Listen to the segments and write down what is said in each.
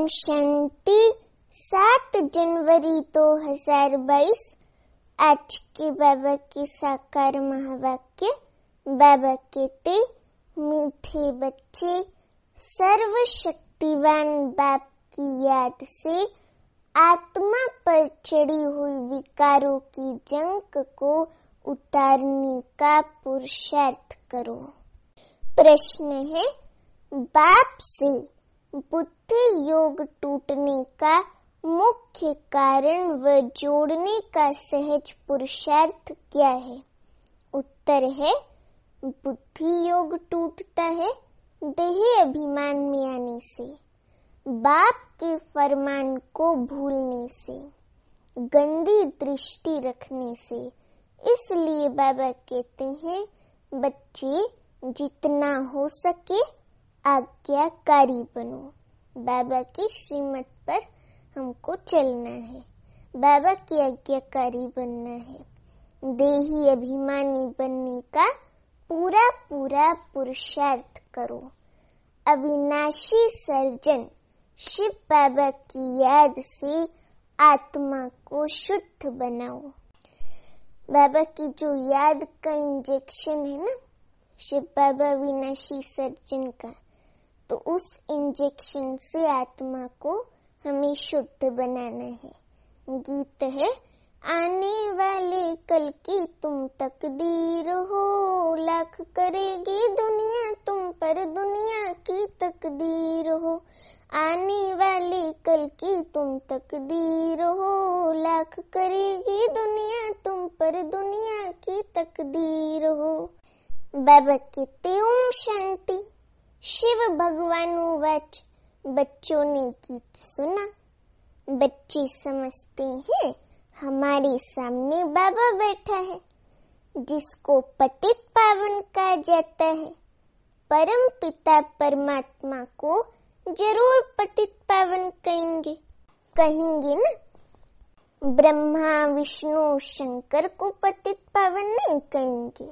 ओम शांति। 7 जनवरी 2022 आज के बाबा के साकार महावाक्य। बाबा कहते, मीठे बच्चे, सर्वशक्तिवान बाप की याद से आत्मा पर चढ़ी हुई विकारों की जंग को उतारने का पुरुषार्थ करो। प्रश्न है, बाप से बुद्धि योग टूटने का मुख्य कारण व जोड़ने का सहज पुरुषार्थ क्या है? उत्तर है, बुद्धि योग टूटता है देही अभिमान में आने से, बाप के फरमान को भूलने से, गंदी दृष्टि रखने से। इसलिए बाबा कहते हैं, बच्चे जितना हो सके आज्ञाकारी बनो। बाबा की श्रीमत पर हमको चलना है, बाबा की आज्ञाकारी बनना है। देही अभिमानी बनने का पूरा पुरुषार्थ करो। अविनाशी सर्जन शिव बाबा की याद से आत्मा को शुद्ध बनाओ। बाबा की जो याद का इंजेक्शन है ना, शिव बाबा विनाशी सर्जन का, तो उस इंजेक्शन से आत्मा को हमें शुद्ध बनाना है। गीत है, आने वाले कल की तुम तकदीर हो, लाख करेगी दुनिया तुम पर दुनिया की तकदीर हो। आने वाले कल की तुम तकदीर हो, लाख करेगी दुनिया तुम पर दुनिया की तकदीर हो। बाबा कहते, ओम शांति। शिव भगवान वाच, बच्चों ने गीत सुना। बच्चे समझते हैं हमारे सामने बाबा बैठा है, जिसको पतित पावन कहा जाता है। परम पिता परमात्मा को जरूर पतित पावन कहेंगे ना। ब्रह्मा विष्णु शंकर को पतित पावन नहीं कहेंगे,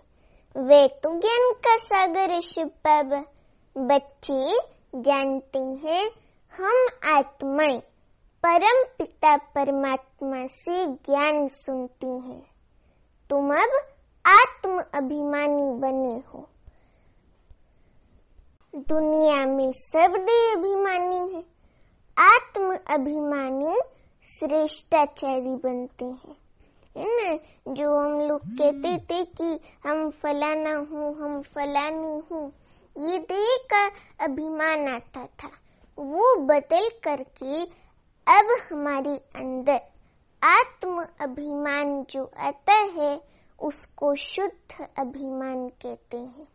वे तो ज्ञान का सागर है शिव बाबा। बच्चे जानते हैं हम आत्माएं परम पिता परमात्मा से ज्ञान सुनती हैं। तुम अब आत्म अभिमानी बने हो। दुनिया में सब देह अभिमानी है, आत्म अभिमानी श्रेष्ठाचारी बनते हैं, है ना। जो हम लोग कहते थे कि हम फलाना हूँ, हम फलानी हूँ, ये देह का अभिमान आता था, वो बदल करके अब हमारे अंदर आत्म अभिमान जो आता है उसको शुद्ध अभिमान कहते हैं।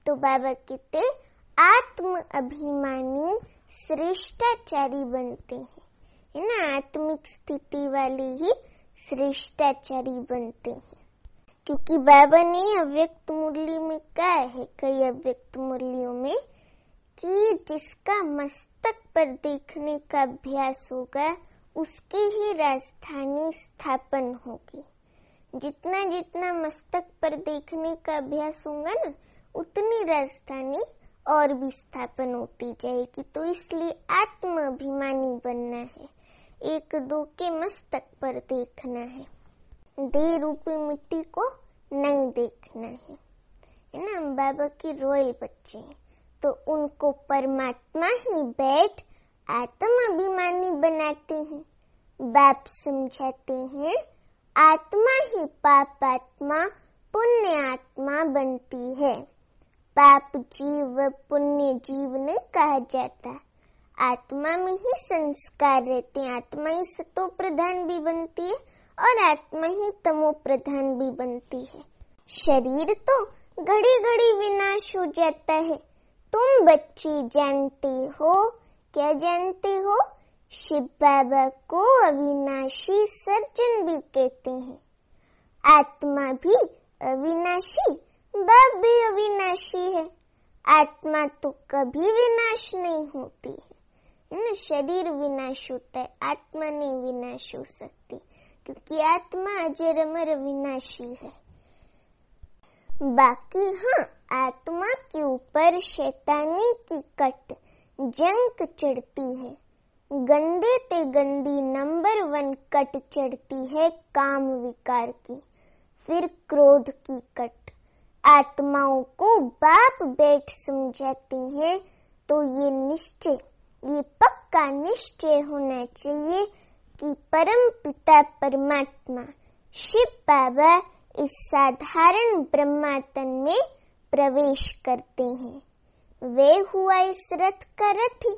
तो बाबा कहते, आत्म अभिमानी श्रेष्ठाचारी बनते हैं, है ना। आत्मिक स्थिति वाले ही श्रेष्ठाचारी बनते हैं, क्योंकि बाबा ने अव्यक्त मुरली में कहा है, कई अव्यक्त मुरलियों में, कि जिसका मस्तक पर देखने का अभ्यास होगा उसकी ही राजधानी स्थापन होगी। जितना जितना मस्तक पर देखने का अभ्यास होगा ना, उतनी राजधानी और भी स्थापन होती जाएगी। तो इसलिए आत्म अभिमानी बनना है, एक दो के मस्तक पर देखना है, देह रूपी मिट्टी को नहीं देखना है ना। बाबा के रॉयल बच्चे, तो उनको परमात्मा ही बैठ आत्म अभिमानी बनाते हैं। बाप समझाते हैं, आत्मा ही पाप आत्मा पुण्य आत्मा बनती है। पाप जीव पुण्य जीव नहीं कहा जाता, आत्मा में ही संस्कार रहते हैं। आत्मा ही सतो प्रधान भी बनती है और आत्मा ही तमो प्रधान भी बनती है। शरीर तो घड़ी घड़ी विनाश हो जाता है। तुम बच्चे जानते हो, क्या जानते हो? शिव बाबा को अविनाशी सर्जन भी कहते हैं। आत्मा भी अविनाशी, बाप भी अविनाशी है। आत्मा तो कभी विनाश नहीं होती है ना। शरीर विनाश होता है, आत्मा नहीं विनाश हो सकती, क्योंकि आत्मा अजर अमर विनाशी है। बाकी हाँ, आत्मा के ऊपर शैतानी की कट जंग चढ़ती है, गंदे ते गंदी नंबर 1 कट चढ़ती है काम विकार की, फिर क्रोध की कट। आत्माओं को बाप बेट समझाते हैं तो ये निश्चय, ये पक्का निश्चय होना चाहिए कि परम पिता परमात्मा शिव बाबा इस साधारण ब्रह्मातन में प्रवेश करते हैं। वे हुआ इस रथ का रथी।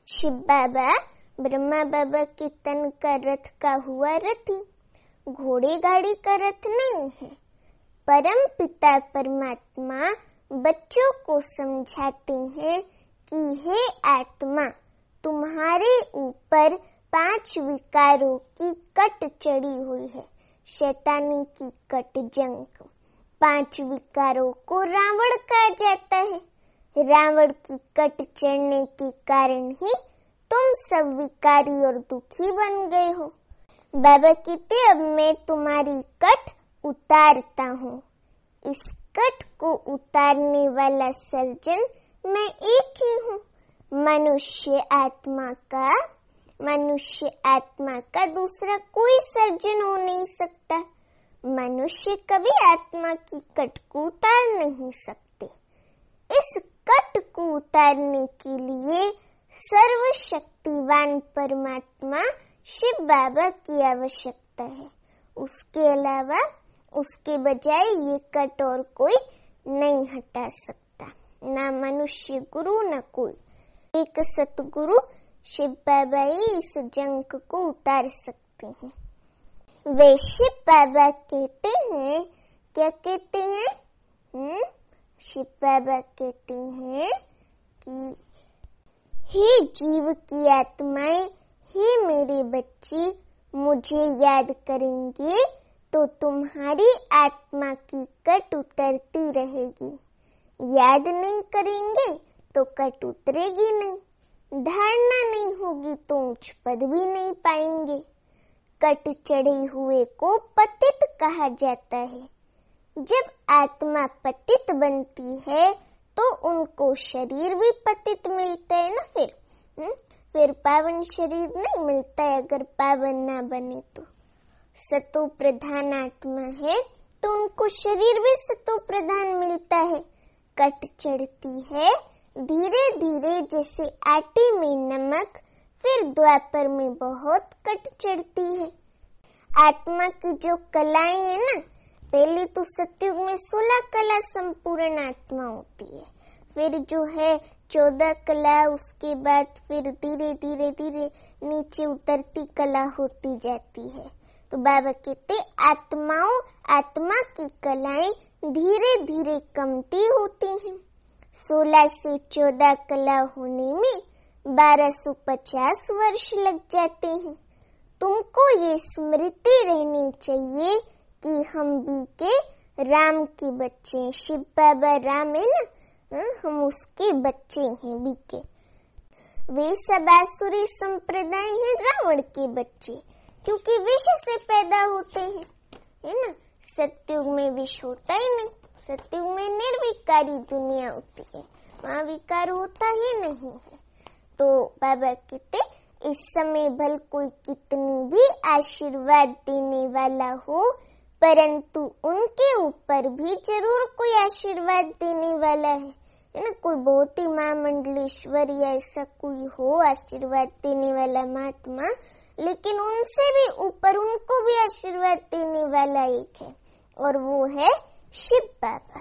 शिव बाबा ब्रह्मा बाबा के तन का रथ का हुआ रथी, घोड़े गाड़ी का रथ नहीं है। परम पिता परमात्मा बच्चों को समझाते हैं कि हे आत्मा, तुम्हारे ऊपर 5 विकारों की कट चढ़ी हुई है, शैतानी की कट जंग। 5 विकारों को रावण कहा जाता है। रावण की कट चढ़ने के कारण ही तुम सब विकारी और दुखी बन गए हो। बाबा कहते अब मैं तुम्हारी कट उतारता हूँ। इस कट को उतारने वाला सर्जन मैं एक ही हूँ। मनुष्य आत्मा का दूसरा कोई सर्जन हो नहीं सकता। मनुष्य कभी आत्मा की कट को उतार नहीं सकते। इस कट को उतारने के लिए सर्वशक्तिवान परमात्मा शिव बाबा की आवश्यकता है। उसके अलावा, उसके बजाय ये कट और कोई नहीं हटा सकता, ना मनुष्य गुरु न कोई। एक सतगुरु शिव बाबा ही इस जंग को उतार सकते हैं। वे शिव बाबा कहते हैं, क्या कहते हैं? शिव बाबा कहते हैं कि हे जीव की आत्माएं, हे मेरे बच्चे, मुझे याद करेंगे तो तुम्हारी आत्मा की कट उतरती रहेगी। याद नहीं करेंगे तो कट उतरेगी नहीं। धारणा नहीं होगी तो उच्च पद भी नहीं पाएंगे। कट चढ़े हुए को पतित कहा जाता है। जब आत्मा पतित बनती है तो उनको शरीर भी पतित मिलता है ना। फिर पावन शरीर नहीं मिलता है अगर पावन ना बने तो। सतो प्रधान आत्मा है तो उनको शरीर भी सतो प्रधान मिलता है। कट चढ़ती है धीरे धीरे जैसे आटे में नमक, फिर द्वापर में बहुत कट चढ़ती है। आत्मा की जो कलाएं है ना, पहले तो सतयुग में 16 कला संपूर्ण आत्मा होती है, फिर जो है 14 कला, उसके बाद फिर धीरे धीरे धीरे नीचे उतरती कला होती जाती है। तो बाबा कहते आत्मा की कलाएं धीरे धीरे कमती होती हैं। 16 से 14 कला होने में 1250 वर्ष लग जाते हैं। तुमको ये स्मृति रहनी चाहिए कि हम भी के राम के बच्चे हैं। शिव बाबा राम है ना, हम उसके बच्चे हैं भी के। वे सब आसुरी संप्रदाय हैं रावण के बच्चे, क्योंकि विष से पैदा होते हैं, है ना। सतयुग में विष होता ही नहीं। सतयुग में निर्विकारी दुनिया होती है, वहाँ विकार होता ही नहीं है। तो बाबा कहते इस समय भल कोई कितनी भी आशीर्वाद देने वाला हो, परंतु उनके ऊपर भी जरूर कोई आशीर्वाद देने वाला है ना। कोई बहुत ही महामंडलेश्वर या ऐसा कोई हो आशीर्वाद देने वाला महात्मा, लेकिन उनसे भी ऊपर उनको भी आशीर्वाद देने वाला एक है, और वो है शिव बाबा।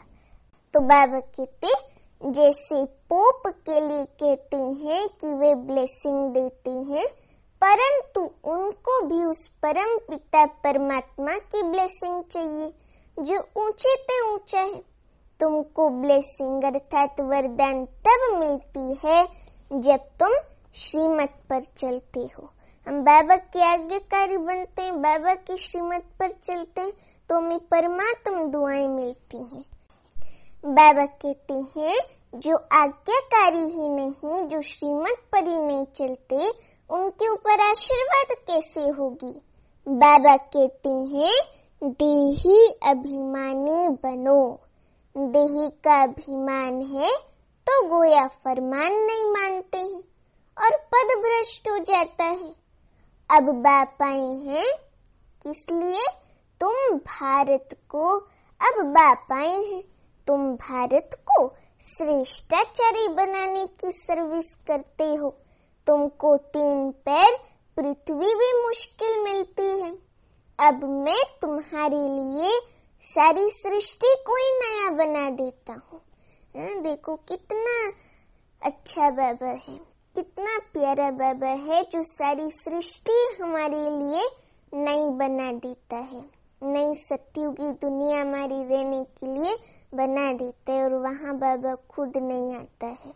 तो बाबा कहते जैसे पोप के लिए कहते हैं कि वे ब्लेसिंग देते हैं, परंतु उनको भी उस परम पिता परमात्मा की ब्लेसिंग चाहिए जो ऊंचे ते ऊंचा है। तुमको ब्लेसिंग अर्थात वरदान तब मिलती है जब तुम श्रीमत पर चलते हो। हम बाबा के आज्ञाकारी बनते हैं, बाबा की श्रीमत पर चलते हैं तो हमें परमात्मा दुआएं मिलती हैं। बाबा कहते हैं जो आज्ञाकारी ही नहीं, जो श्रीमत पर ही नहीं चलते, उनके ऊपर आशीर्वाद कैसे होगी। बाबा कहते हैं देही अभिमानी बनो। देही का अभिमान है तो गोया फरमान नहीं मानते हैं और पद भ्रष्ट नष्ट हो जाता है। अब बाप आए हैं किस लिए? तुम भारत को, अब बाप आए हैं तुम भारत को श्रेष्ठाचारी बनाने की सर्विस करते हो। तुमको 3 पैर पृथ्वी भी मुश्किल मिलती है। अब मैं तुम्हारे लिए सारी सृष्टि को ही नया बना देता हूँ। देखो कितना अच्छा बाबा है, कितना प्यारा बाबा है जो सारी सृष्टि हमारे लिए नई बना देता है। नई सत्युगी दुनिया हमारी रहने के लिए बना देता है और वहाँ बाबा खुद नहीं आता है।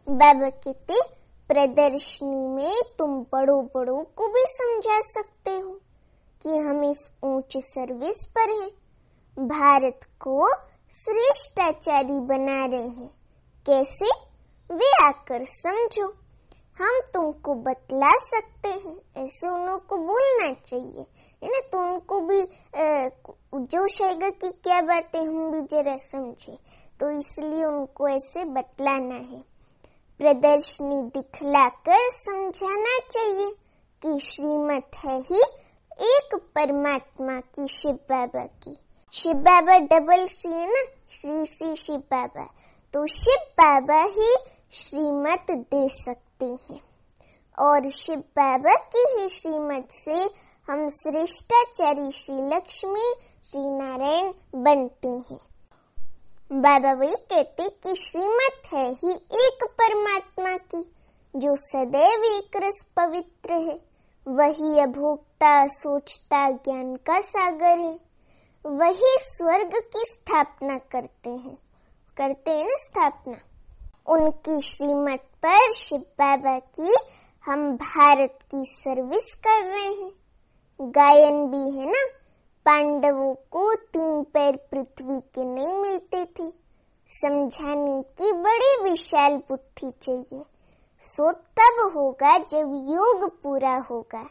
बाबा कहते प्रदर्शनी में तुम बड़ों बड़ों को भी समझा सकते हो कि हम इस ऊंची सर्विस पर हैं, भारत को श्रेष्ठाचारी बना रहे हैं। कैसे? वे आकर समझो, हम तुमको बतला सकते हैं। ऐसे उन्हों को बोलना चाहिए है ना, तो उनको भी जोश आएगा कि क्या बातें हम भी जरा समझे, तो इसलिए उनको ऐसे बतलाना है। प्रदर्शनी दिखलाकर समझाना चाहिए कि श्रीमत है ही एक परमात्मा की, शिव बाबा की। शिव बाबा डबल श्री है ना, श्री श्री शिव बाबा, तो शिव बाबा ही श्रीमत दे सकते हैं और शिव बाबा की ही श्रीमत से हम श्रेष्ठाचारी श्री लक्ष्मी श्री नारायण बनते हैं। बाबा वही कहते कि श्रीमत है ही एक परमात्मा की, जो सदैव एक रस पवित्र है। वही अभोक्ता सोचता ज्ञान का सागर है। वही स्वर्ग की स्थापना करते हैं ना स्थापना। उनकी श्रीमत पर शिव बाबा की हम भारत की सर्विस कर रहे हैं। गायन भी है ना, पांडवों को 3 पैर पृथ्वी के नहीं मिलते थे। समझाने की बड़ी विशाल बुद्धि चाहिए। सो तब होगा जब योग पूरा होगा।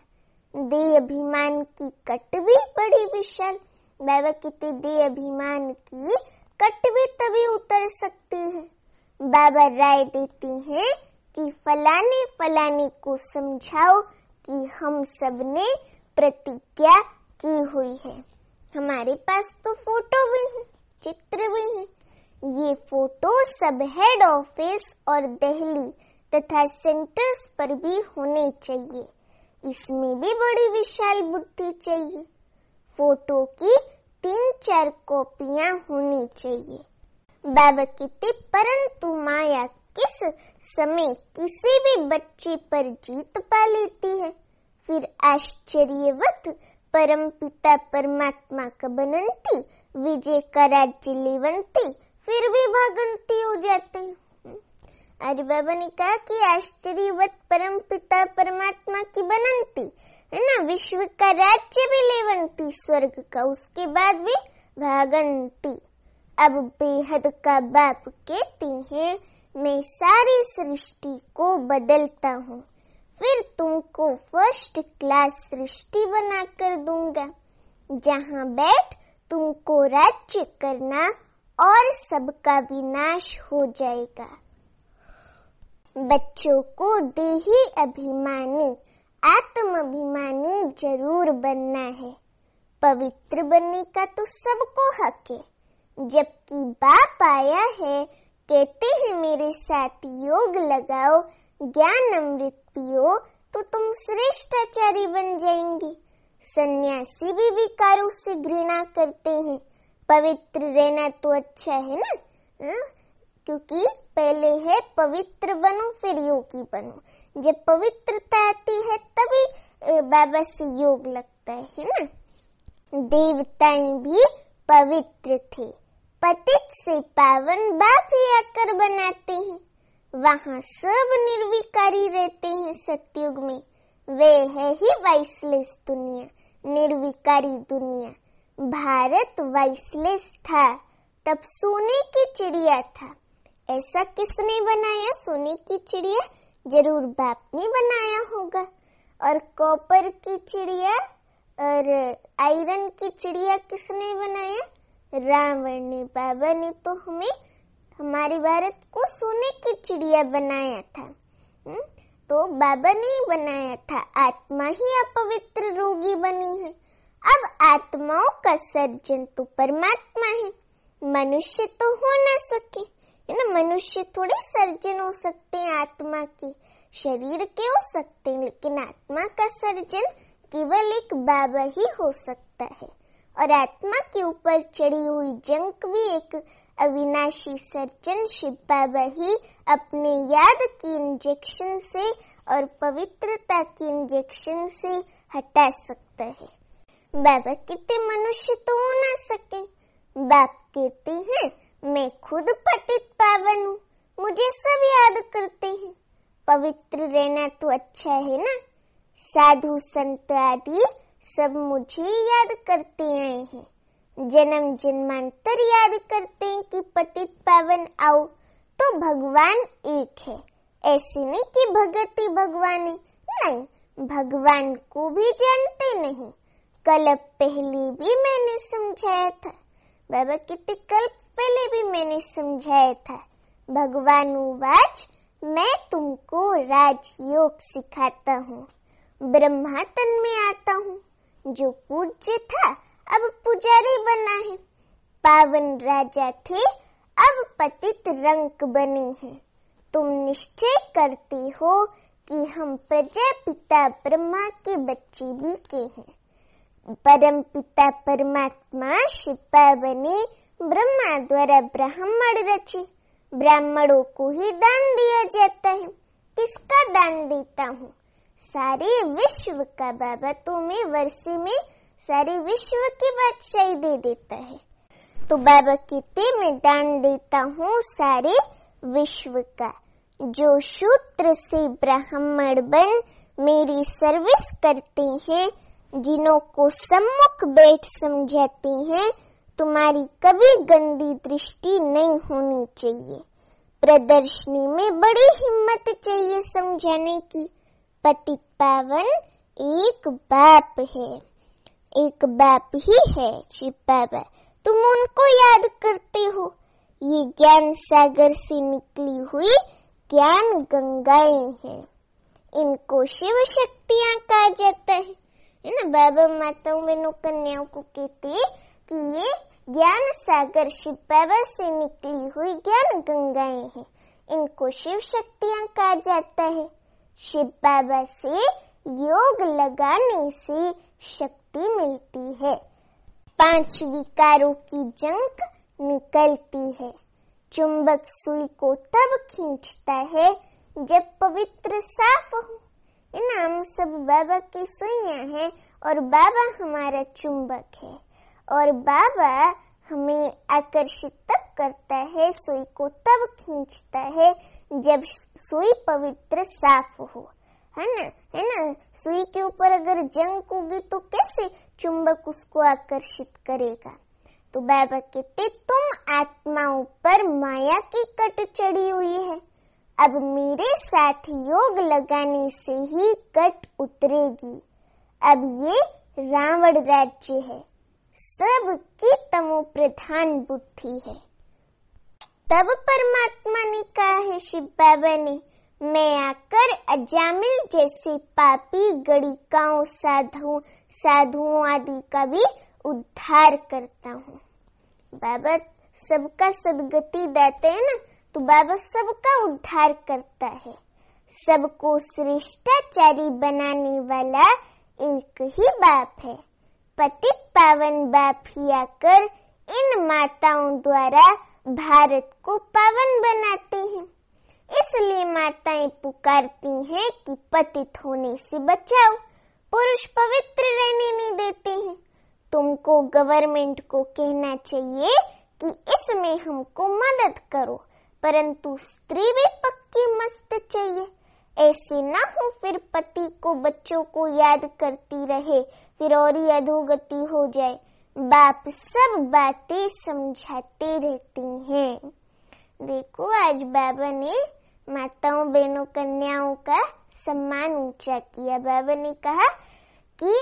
देह अभिमान की कट भी बड़ी विशाल, बाबा कहते देह अभिमान की कट भी तभी उतर सकती है। बाबा राय देते हैं कि फलाने फलाने को समझाओ कि हम सब ने प्रतिज्ञा की हुई है। हमारे पास तो फोटो भी है, चित्र भी है। ये फोटो सब हेड ऑफिस और दिल्ली तथा सेंटर्स पर भी होने चाहिए। इसमें भी बड़ी विशाल बुद्धि चाहिए। फोटो की 3-4 कॉपियां होनी चाहिए। बाबा कहते परंतु माया किस समय किसी भी बच्चे पर जीत पा लेती है, फिर आश्चर्यवत परमपिता परमात्मा का बनंती, विजय का राज्य लेवंती, फिर भी भागंती हो जाते हैं। आज बाबा ने कहा कि आश्चर्यवत परमपिता परमात्मा की बनंती है ना, विश्व का राज्य भी लेवंती स्वर्ग का, उसके बाद भी भागंती। अब बेहद का बाप कहते हैं मैं सारी सृष्टि को बदलता हूँ, फिर तुमको फर्स्ट क्लास सृष्टि बनाकर दूंगा, जहाँ बैठ तुमको राज्य करना और सबका विनाश हो जाएगा। बच्चों को देही अभिमानी आत्म अभिमानी जरूर बनना है। पवित्र बनने का तो सबको हक है, जबकि बाप आया है कहते हैं मेरे साथ योग लगाओ, ज्ञान अमृत पियो तो तुम श्रेष्ठाचारी बन जाएंगे। सन्यासी भी विकारों से घृणा करते हैं। पवित्र रहना तो अच्छा है ना, क्योंकि पहले है पवित्र बनो फिर योगी बनो। जब पवित्रता आती है तभी बाबा से योग लगता है ना। देवताएं भी पवित्र थे, पतित से पावन बाप ही आकर बनाते हैं। वहाँ सब निर्विकारी रहते हैं सतयुग में। वे है ही वाइसलेस दुनिया, निर्विकारी दुनिया। भारत वाइसलेस था, तब सोने की चिड़िया था। ऐसा किसने बनाया सोने की चिड़िया? जरूर बाप ने बनाया होगा। और कॉपर की चिड़िया और आयरन की चिड़िया किसने बनाया? रावण ने। बाबा ने तो हमें हमारे भारत को सोने की चिड़िया बनाया था। तो बाबा ने ही बनाया था, आत्मा ही अपवित्र रोगी बनी है। अब आत्माओं का सर्जन तो परमात्मा है, मनुष्य तो हो न सके, है ना। मनुष्य थोड़े सर्जन हो सकते हैं आत्मा के, शरीर के हो सकते हैं, लेकिन आत्मा का सर्जन केवल एक बाबा ही हो सकता है। और आत्मा के ऊपर चढ़ी हुई जंक भी एक अविनाशी सर्जन शिव बाबा ही अपने याद की इंजेक्शन से और पवित्रता की इंजेक्शन से हटा सकता है। बाबा कहते मनुष्य तो हो ना सके। बाप कहते हैं मैं खुद पतित पावन हूँ, मुझे सब याद करते हैं। पवित्र रहना तो अच्छा है ना। साधु संत आदि सब मुझे याद करते आए हैं, जन्म जन्मांतर याद करते हैं कि पतित पावन आओ। तो भगवान एक है, ऐसे नहीं कि भगत ही भगवान है, नहीं, भगवान को भी जानते नहीं। कल पहले भी मैंने समझाया था, बाबा कितने कल पहले भी मैंने समझाया था। भगवान उवाच मैं तुमको राजयोग सिखाता हूँ, ब्रह्मा तन में आता हूँ। जो पूज्य था अब पुजारी बना है, पावन राजा थे अब पतित रंक बने हैं। तुम निश्चय करते हो कि हम प्रजापिता ब्रह्मा के बच्चे भी के हैं। परम पिता परमात्मा शिपा बने ब्रह्मा द्वारा ब्राह्मण रचे, ब्राह्मणों को ही दान दिया जाता है। किसका दान देता हूँ? सारे विश्व का। बाबा तो मैं वर्षे में सारे विश्व की बादशाही दे देता है। तो बाबा कहते मैं दान देता हूँ सारे विश्व का। जो शूद्र से ब्राह्मण बन मेरी सर्विस करते हैं, जिन्हों को सम्मुख बैठ समझाते हैं, तुम्हारी कभी गंदी दृष्टि नहीं होनी चाहिए। प्रदर्शनी में बड़ी हिम्मत चाहिए समझाने की। पतित पावन एक बाप है, एक बाप ही है शिव बाबा, तुम उनको याद करते हो। ये ज्ञान सागर से निकली हुई ज्ञान गंगाएं हैं, इनको शिव शक्तियां कहा जाता है ना। बाबा माताओं बहनों कन्याओं को कहते हैं कि ये ज्ञान सागर शिव बाबा से निकली हुई ज्ञान गंगाएं हैं, इनको शिव शक्तियां कहा जाता है। शिव बाबा से योग लगाने से शक्ति मिलती है, 5 विकारों की जंक निकलती है। चुंबक सुई को तब खींचता है जब पवित्र साफ हो, है ना। हम सब बाबा की सुइयां हैं और बाबा हमारा चुंबक है, और बाबा हमें आकर्षित तब करता है, सुई को तब खींचता है जब सुई पवित्र साफ हो, है ना। सुई के ऊपर अगर जंग होगी तो कैसे चुंबक उसको आकर्षित करेगा। तो बाबा कहते तुम आत्माओं पर माया की कट चढ़ी हुई है, अब मेरे साथ योग लगाने से ही कट उतरेगी। अब ये रावण राज्य है, सबकी तमो प्रधान बुद्धि है। तब परमात्मा ने कहा है शिव बाबा ने, मैं आकर अजामिल जैसे पापी गणिकाओं साधुओं आदि का भी उद्धार करता हूँ। बाबा सबका सदगति देते हैं ना, तो बाबा सबका उद्धार करता है। सबको श्रेष्ठाचारी बनाने वाला एक ही बाप है। पतित पावन बाप ही आकर इन माताओं द्वारा भारत को पावन बनाते हैं। इसलिए माताएं पुकारती हैं कि पतित होने से बचाओ, पुरुष पवित्र रहने नहीं देते हैं। तुमको गवर्नमेंट को कहना चाहिए कि इसमें हमको मदद करो, परंतु स्त्री भी पक्की मस्त चाहिए। ऐसे ना हो फिर पति को बच्चों को याद करती रहे, फिर और ही अधोगति हो जाए। बाप सब बातें समझाते रहते हैं। देखो आज बाबा ने माताओं बहनों कन्याओं का सम्मान ऊंचा किया। बाबा ने कहा कि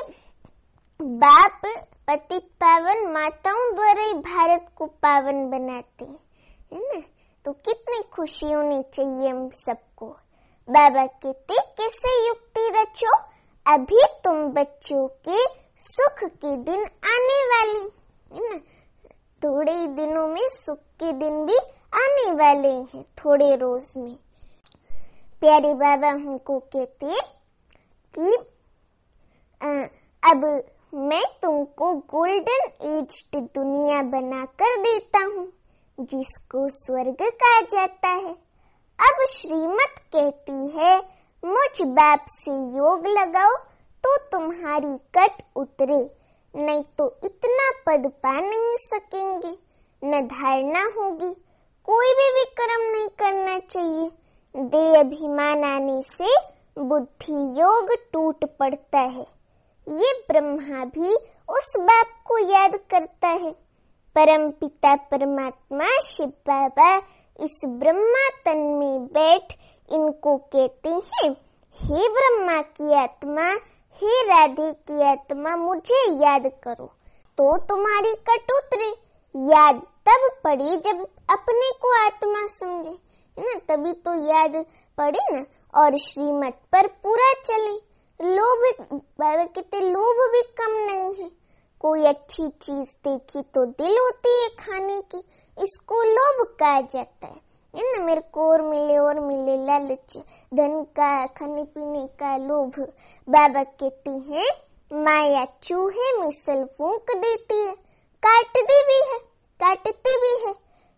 बाप पतित पावन माताओं द्वारा ही भारत को पावन बनाते हैं, है ना। तो कितनी खुशी होनी चाहिए हम सबको। बाबा कहते कैसे युक्ति रचो, अभी तुम बच्चों के सुख के दिन आने वाले है ना, थोड़े ही दिनों में सुख के दिन भी आने वाले हैं, थोड़े रोज में। प्यारे बाबा हमको कहते कि अब मैं तुमको गोल्डन एज्ड दुनिया बनाकर देता हूँ, जिसको स्वर्ग कहा जाता है। अब श्रीमत कहती है मुझ बाप से योग लगाओ तो तुम्हारी कट उतरे, नहीं तो इतना पद पा नहीं सकेंगे, न धारणा होगी, कोई भी विक्रम नहीं करना चाहिए। देह अभिमान आने से बुद्धि योग टूट पड़ता है। ये ब्रह्मा भी उस बाप को याद करता है। परम पिता परमात्मा शिव बाबा इस ब्रह्मा तन में बैठ इनको कहते हैं, हे ब्रह्मा की आत्मा, हे राधे की आत्मा, मुझे याद करो तो तुम्हारी कट उतरे। याद तब पड़ी जब अपने को आत्मा समझे, है ना, तभी तो याद पड़े ना, और श्रीमत पर पूरा चले। लोभ, बाबा कहते लोभ भी कम नहीं है। कोई अच्छी चीज देखी तो दिल होती है खाने की, इसको लोभ कहा जाता है ना। मेरे को और मिले लालच, धन का, खाने पीने का लोभ। बाबा कहते हैं माया चूहे मिसल फूंक देती है, काटती भी है।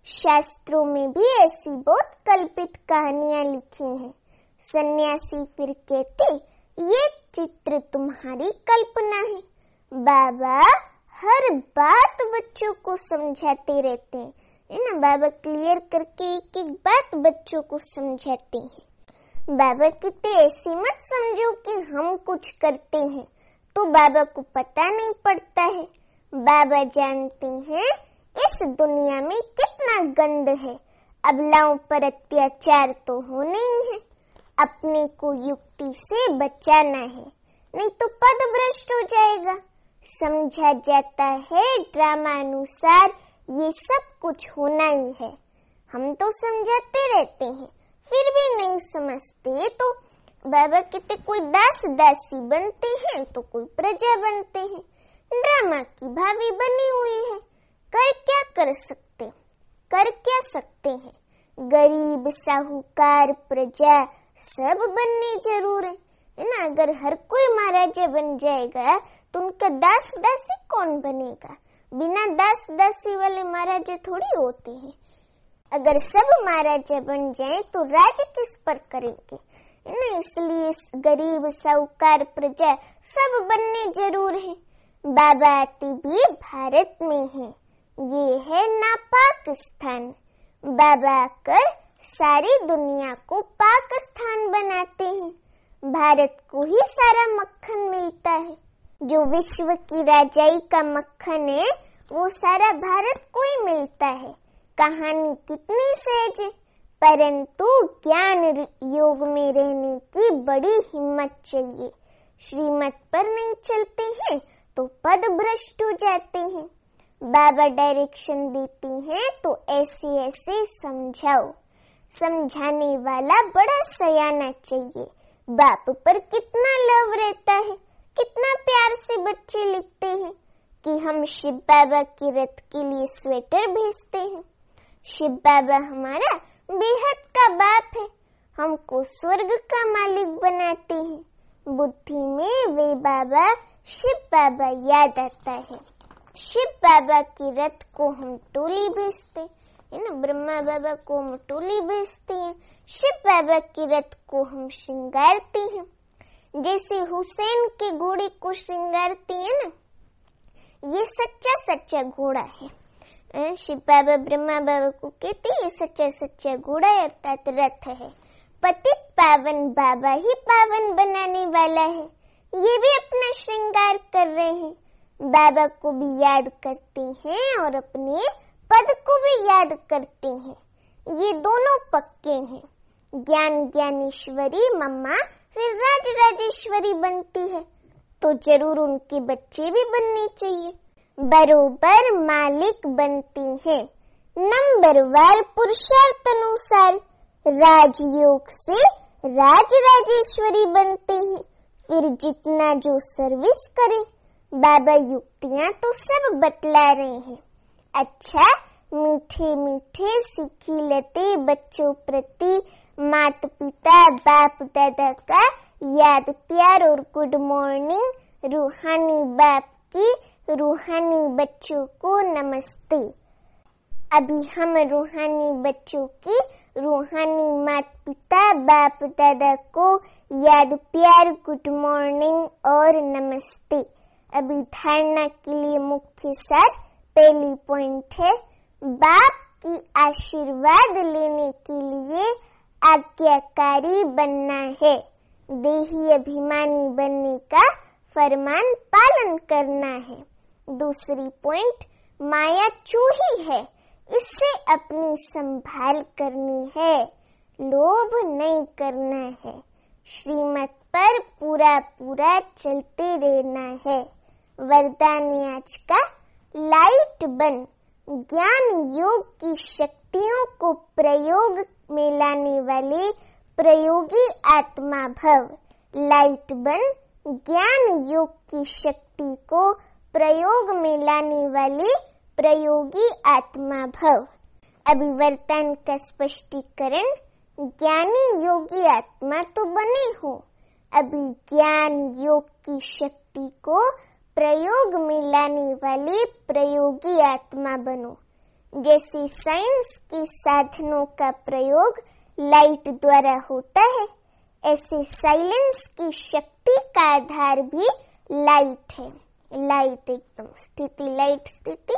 शास्त्रों में भी ऐसी बहुत कल्पित कहानियां लिखी हैं। सन्यासी फिर कहते ये चित्र तुम्हारी कल्पना है। बाबा हर बात बच्चों को समझाते रहते हैं, है ना। बाबा क्लियर करके एक एक बात बच्चों को समझाते हैं। बाबा कहते ऐसे मत समझो कि हम कुछ करते हैं तो बाबा को पता नहीं पड़ता है। बाबा जानते हैं इस दुनिया में कितना गंद है। अबलाओं पर अत्याचार तो होने ही है। अपने को युक्ति से बचाना है, नहीं तो पद भ्रष्ट हो जाएगा। समझा जाता है ड्रामा अनुसार ये सब कुछ होना ही है। हम तो समझाते रहते हैं, फिर भी नहीं समझते। तो बाबा कहते कोई दास दासी बनते हैं तो कोई प्रजा बनते हैं। ड्रामा की भावी बनी हुई है, कर क्या सकते हैं। गरीब साहूकार प्रजा सब बनने जरूर है ना। अगर हर कोई महाराजा बन जाएगा तो उनका दास दासी कौन बनेगा। बिना दास दासी वाले महाराजा थोड़ी होते हैं। अगर सब महाराजा बन जाएं तो राज किस पर करेंगे, है ना। इसलिए गरीब साहूकार प्रजा सब बनने जरूर है। बाबा आते भी भारत में है, ये है ना पाकिस्तान। बाबा आकर सारी दुनिया को पाकिस्तान बनाते हैं। भारत को ही सारा मक्खन मिलता है। जो विश्व की राजाई का मक्खन है वो सारा भारत को ही मिलता है। कहानी कितनी सहज है, परंतु ज्ञान योग में रहने की बड़ी हिम्मत चाहिए। श्रीमत पर नहीं चलते हैं तो पद भ्रष्ट हो जाते हैं। बाबा डायरेक्शन देती हैं तो ऐसे ऐसे समझाओ। समझाने वाला बड़ा सयाना चाहिए। बाप पर कितना लव रहता है, कितना प्यार से बच्चे लिखते हैं कि हम शिव बाबा की रथ के लिए स्वेटर भेजते हैं। शिव बाबा हमारा बेहद का बाप है, हमको स्वर्ग का मालिक बनाते हैं। बुद्धि में वे बाबा शिव बाबा याद आता है। शिव बाबा की रथ को हम टोली भेजते है ना। ब्रह्मा बाबा को हम टोली भेजते हैं, शिव बाबा की रथ को हम श्रृंगारते हैं। जैसे हुसैन के घोड़े को श्रृंगारते हैं ना, ये सच्चा घोड़ा है। शिव बाबा ब्रह्मा बाबा को कहते हैं ये सच्चा घोड़ा अर्थात रथ है। पतित पावन बाबा ही पावन बनाने वाला है। ये भी अपना श्रृंगार कर रहे हैं। बाबा को भी याद करते हैं और अपने पद को भी याद करते हैं। ये दोनों पक्के हैं। ज्ञानेश्वरी मम्मा फिर राजेश्वरी बनती है तो जरूर उनके बच्चे भी बनने चाहिए। बरोबर मालिक बनते हैं। नंबरवार पुरुषार्थ अनुसार राजयोग से राज राजेश्वरी बनते हैं, फिर जितना जो सर्विस करे। बाबा युक्तियां तो सब बतला रहे हैं। अच्छा, मीठे मीठे सीखी लेते बच्चों प्रति माता पिता बाप दादा का याद प्यार और गुड मॉर्निंग। रूहानी बाप की रूहानी बच्चों को नमस्ते। अभी हम रूहानी बच्चों की रूहानी माता पिता बाप दादा को याद प्यार गुड मॉर्निंग और नमस्ते। अभी धारणा के लिए मुख्य सार पहली पॉइंट है, बाप की आशीर्वाद लेने के लिए आज्ञाकारी बनना है। देही अभिमानी बनने का फरमान पालन करना है। दूसरी पॉइंट, माया चूही है, इससे अपनी संभाल करनी है, लोभ नहीं करना है। श्रीमत पर पूरा पूरा चलते रहना है। वरदान आज का, लाइट बन, ज्ञान योग की शक्तियों को प्रयोग में लाने वाले प्रयोगी आत्मा भव। लाइट बन, ज्ञान योग की शक्ति को प्रयोग में लाने वाले प्रयोगी आत्मा भव। अभी वरदान का स्पष्टीकरण, ज्ञानी योगी आत्मा तो बने हो, अभी ज्ञान योग की शक्ति को प्रयोग में लाने वाले प्रयोगी आत्मा बनो। जैसे साइंस के साधनों का प्रयोग लाइट द्वारा होता है, ऐसे साइलेंस की शक्ति का आधार भी लाइट है। लाइट एकदम स्थिति, लाइट स्थिति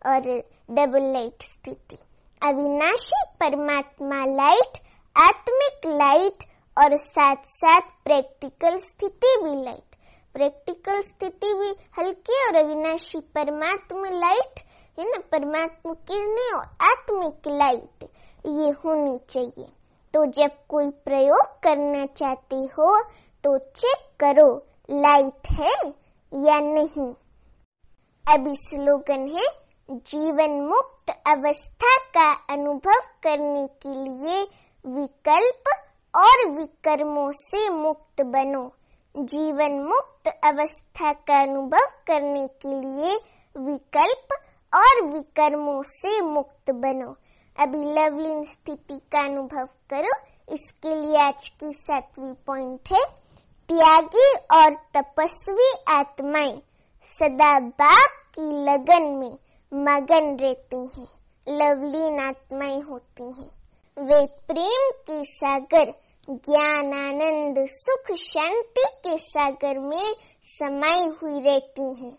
और डबल लाइट स्थिति। अविनाशी परमात्मा लाइट, आत्मिक लाइट और साथ साथ प्रैक्टिकल स्थिति भी लाइट। प्रैक्टिकल स्थिति भी हल्की और अविनाशी परमात्मा लाइट है ना, परमात्मा किरणें और आत्मिक लाइट ये होनी चाहिए। तो जब कोई प्रयोग करना चाहते हो तो चेक करो लाइट है या नहीं। अभी स्लोगन है, जीवन मुक्त अवस्था का अनुभव करने के लिए विकल्प और विकर्मों से मुक्त बनो। जीवन मुक्त अवस्था का अनुभव करने के लिए विकल्प और विकर्मों से मुक्त बनो। अभी लवलीन स्थिति का अनुभव करो। इसके लिए आज की 7वीं पॉइंट है, त्यागी और तपस्वी आत्माएं सदा बाप की लगन में मगन रहती हैं। लवलीन आत्माएं होती हैं, वे प्रेम के सागर, ज्ञान आनंद सुख शांति के सागर में समाई हुई रहती हैं।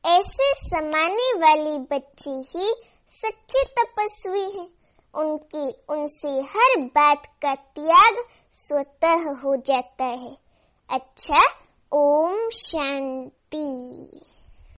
ऐसे समाने वाले बच्चे ही सच्चे तपस्वी हैं। उनसे हर बात का त्याग स्वतः हो जाता है। अच्छा, ओम शांति।